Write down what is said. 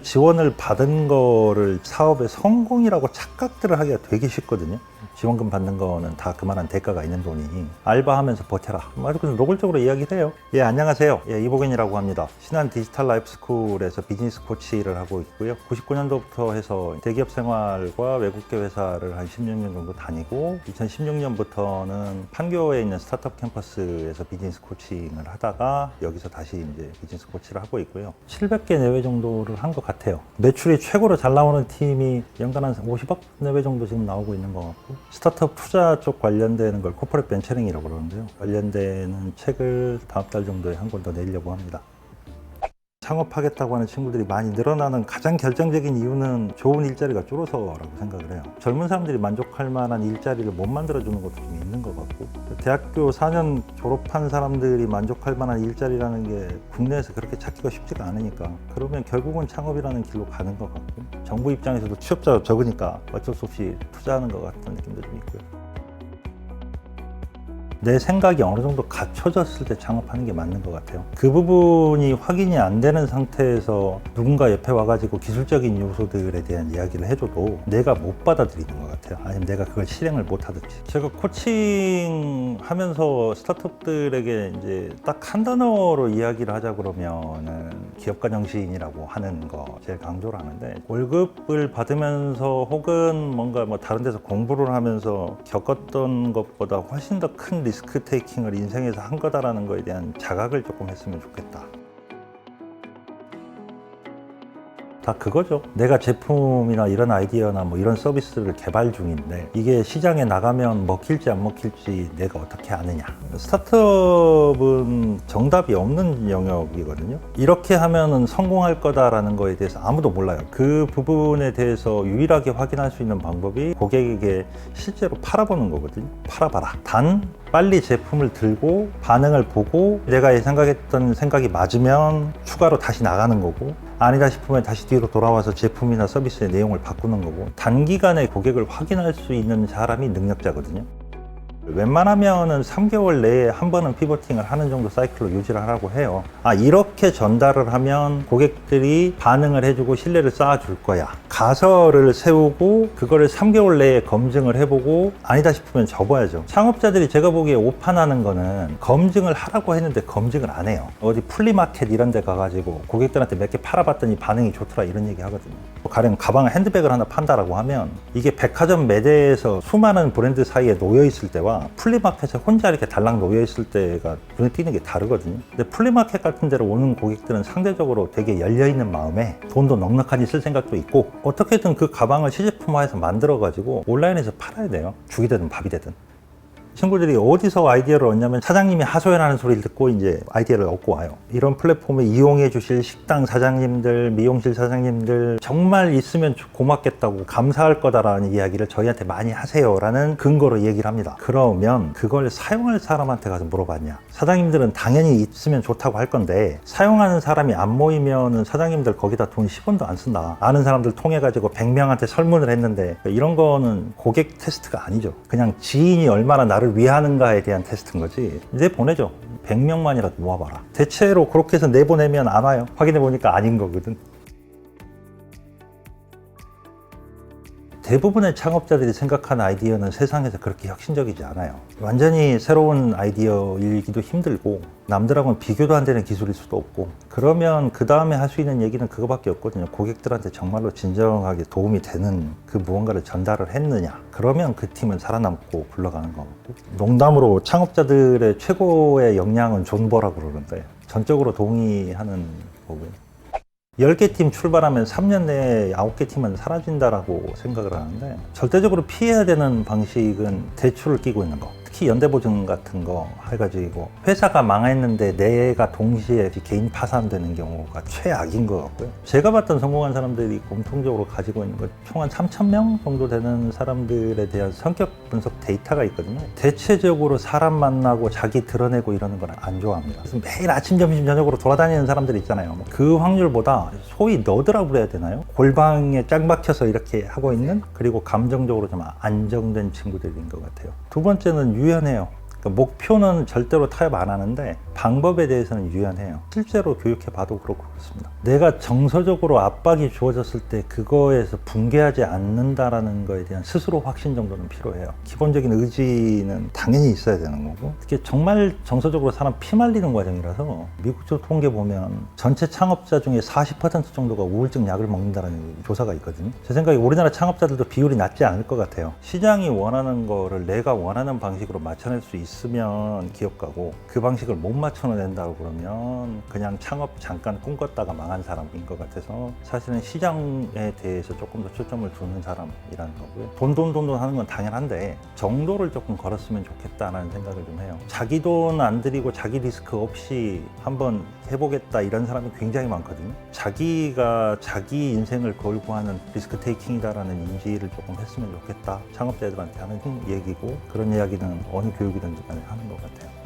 지원을 받은 거를 사업의 성공이라고 착각들을 하기가 되게 쉽거든요. 지원금 받는 거는 다 그만한 대가가 있는 돈이니 알바하면서 버텨라. 아주 그냥 노골적으로 이야기를 해요. 예, 안녕하세요. 예, 이복인이라고 합니다. 신한 디지털 라이프 스쿨에서 비즈니스 코치를 하고 있고요. 99년도부터 해서 대기업 생활과 외국계 회사를 한 16년 정도 다니고 2016년부터는 판교에 있는 스타트업 캠퍼스에서 비즈니스 코칭을 하다가 여기서 다시 이제 비즈니스 코치를 하고 있고요. 700개 내외 정도를 한 것 같아요. 매출이 최고로 잘 나오는 팀이 연간 한 50억 내외 정도 지금 나오고 있는 것 같고, 스타트업 투자 쪽 관련되는 걸 코퍼레이트 벤처링이라고 그러는데요. 관련되는 책을 다음 달 정도에 한 권 더 내려고 합니다. 창업하겠다고 하는 친구들이 많이 늘어나는 가장 결정적인 이유는 좋은 일자리가 줄어서라고 생각을 해요. 젊은 사람들이 만족할 만한 일자리를 못 만들어주는 것도 좀 있는 것 같고, 대학교 4년 졸업한 사람들이 만족할 만한 일자리라는 게 국내에서 그렇게 찾기가 쉽지가 않으니까, 그러면 결국은 창업이라는 길로 가는 것 같고, 정부 입장에서도 취업자가 적으니까 어쩔 수 없이 투자하는 것 같은 느낌도 좀 있고요. 내 생각이 어느 정도 갖춰졌을 때 창업하는 게 맞는 것 같아요. 그 부분이 확인이 안 되는 상태에서 누군가 옆에 와가지고 기술적인 요소들에 대한 이야기를 해줘도 내가 못 받아들이는 것 같아요. 아니면 내가 그걸 실행을 못 하든지. 제가 코칭 하면서 스타트업들에게 이제 딱 한 단어로 이야기를 하자 그러면은 기업가 정신이라고 하는 거 제일 강조를 하는데, 월급을 받으면서 혹은 뭔가 뭐 다른 데서 공부를 하면서 겪었던 것보다 훨씬 더 큰 리스크 테이킹을 인생에서 한 거다라는 거에 대한 자각을 조금 했으면 좋겠다. 다 그거죠. 내가 제품이나 이런 아이디어나 뭐 이런 서비스를 개발 중인데 이게 시장에 나가면 먹힐지 안 먹힐지 내가 어떻게 아느냐. 스타트업은 정답이 없는 영역이거든요. 이렇게 하면은 성공할 거다라는 거에 대해서 아무도 몰라요. 그 부분에 대해서 유일하게 확인할 수 있는 방법이 고객에게 실제로 팔아보는 거거든요. 팔아봐라. 단 빨리 제품을 들고 반응을 보고 내가 생각했던 생각이 맞으면 추가로 다시 나가는 거고, 아니다 싶으면 다시 뒤로 돌아와서 제품이나 서비스의 내용을 바꾸는 거고, 단기간에 고객을 확인할 수 있는 사람이 능력자거든요. 웬만하면은 3개월 내에 한 번은 피보팅을 하는 정도 사이클로 유지를 하라고 해요. 이렇게 전달을 하면 고객들이 반응을 해주고 신뢰를 쌓아줄 거야. 가설을 세우고 그거를 3개월 내에 검증을 해보고 아니다 싶으면 접어야죠. 창업자들이 제가 보기에 오판하는 거는 검증을 하라고 했는데 검증을 안 해요. 어디 플리마켓 이런 데 가가지고 고객들한테 몇 개 팔아봤더니 반응이 좋더라 이런 얘기 하거든요. 가령 가방 핸드백을 하나 판다라고 하면 이게 백화점 매대에서 수많은 브랜드 사이에 놓여 있을 때와 플리마켓에 혼자 이렇게 달랑 놓여 있을 때가 눈에 띄는 게 다르거든요. 근데 플리마켓 같은 데로 오는 고객들은 상대적으로 되게 열려있는 마음에 돈도 넉넉하니 쓸 생각도 있고, 어떻게든 그 가방을 시제품화해서 만들어가지고 온라인에서 팔아야 돼요. 죽이 되든 밥이 되든. 친구들이 어디서 아이디어를 얻냐면 사장님이 하소연하는 소리를 듣고 이제 아이디어를 얻고 와요. 이런 플랫폼을 이용해 주실 식당 사장님들, 미용실 사장님들 정말 있으면 고맙겠다고, 감사할 거다라는 이야기를 저희한테 많이 하세요라는 근거로 얘기를 합니다. 그러면 그걸 사용할 사람한테 가서 물어봤냐? 사장님들은 당연히 있으면 좋다고 할 건데 사용하는 사람이 안 모이면 사장님들 거기다 돈 10원도 안 쓴다. 아는 사람들 통해 가지고 100명한테 설문을 했는데 이런 거는 고객 테스트가 아니죠. 그냥 지인이 얼마나 나를 위하는가에 대한 테스트인 거지. 이제 보내죠. 100명만이라도 모아봐라. 대체로 그렇게 해서 내보내면 안 와요. 확인해 보니까 아닌 거거든. 대부분의 창업자들이 생각하는 아이디어는 세상에서 그렇게 혁신적이지 않아요. 완전히 새로운 아이디어이기도 힘들고 남들하고는 비교도 안 되는 기술일 수도 없고, 그러면 그 다음에 할 수 있는 얘기는 그거밖에 없거든요. 고객들한테 정말로 진정하게 도움이 되는 그 무언가를 전달을 했느냐. 그러면 그 팀은 살아남고 굴러가는 거고, 농담으로 창업자들의 최고의 역량은 존버라고 그러는데 전적으로 동의하는 거고요. 10개 팀 출발하면 3년 내에 9개 팀은 사라진다라고 생각을 하는데, 절대적으로 피해야 되는 방식은 대출을 끼고 있는 거. 특히 연대보증 같은 거 해가지고 회사가 망했는데 내가 동시에 개인 파산되는 경우가 최악인 것 같고요. 제가 봤던 성공한 사람들이 공통적으로 가지고 있는 건 총 한 3,000명 정도 되는 사람들에 대한 성격 분석 데이터가 있거든요. 대체적으로 사람 만나고 자기 드러내고 이러는 건 안 좋아합니다. 그래서 매일 아침, 점심, 저녁으로 돌아다니는 사람들 있잖아요. 그 확률보다 소위 너드라고 그래야 되나요? 골방에 짱 박혀서 이렇게 하고 있는, 그리고 감정적으로 좀 안정된 친구들인 것 같아요. 두 번째는 유연해요. 그러니까 목표는 절대로 타협 안 하는데 방법에 대해서는 유연해요. 실제로 교육해봐도 그렇고 그렇습니다. 내가 정서적으로 압박이 주어졌을 때 그거에서 붕괴하지 않는다라는 거에 대한 스스로 확신 정도는 필요해요. 기본적인 의지는 당연히 있어야 되는 거고, 특히 정말 정서적으로 사람 피 말리는 과정이라서 미국 통계 보면 전체 창업자 중에 40% 정도가 우울증 약을 먹는다는 조사가 있거든요. 제 생각에 우리나라 창업자들도 비율이 낮지 않을 것 같아요. 시장이 원하는 거를 내가 원하는 방식으로 맞춰낼 수 있으면 기업가고, 그 방식을 못 맞춰낸다고 그러면 그냥 창업 잠깐 꿈꿨다가 망한 사람인 것 같아서 사실은 시장에 대해서 조금 더 초점을 두는 사람이라는 거고요. 돈 하는 건 당연한데 정도를 조금 걸었으면 좋겠다는 생각을 좀 해요. 자기 돈 안 들이고 자기 리스크 없이 한번 해보겠다 이런 사람이 굉장히 많거든요. 자기가 자기 인생을 걸고 하는 리스크 테이킹이다라는 인지를 조금 했으면 좋겠다. 창업자들한테 하는 얘기고, 그런 이야기는 어느 교육이든지 간에 하는 것 같아요.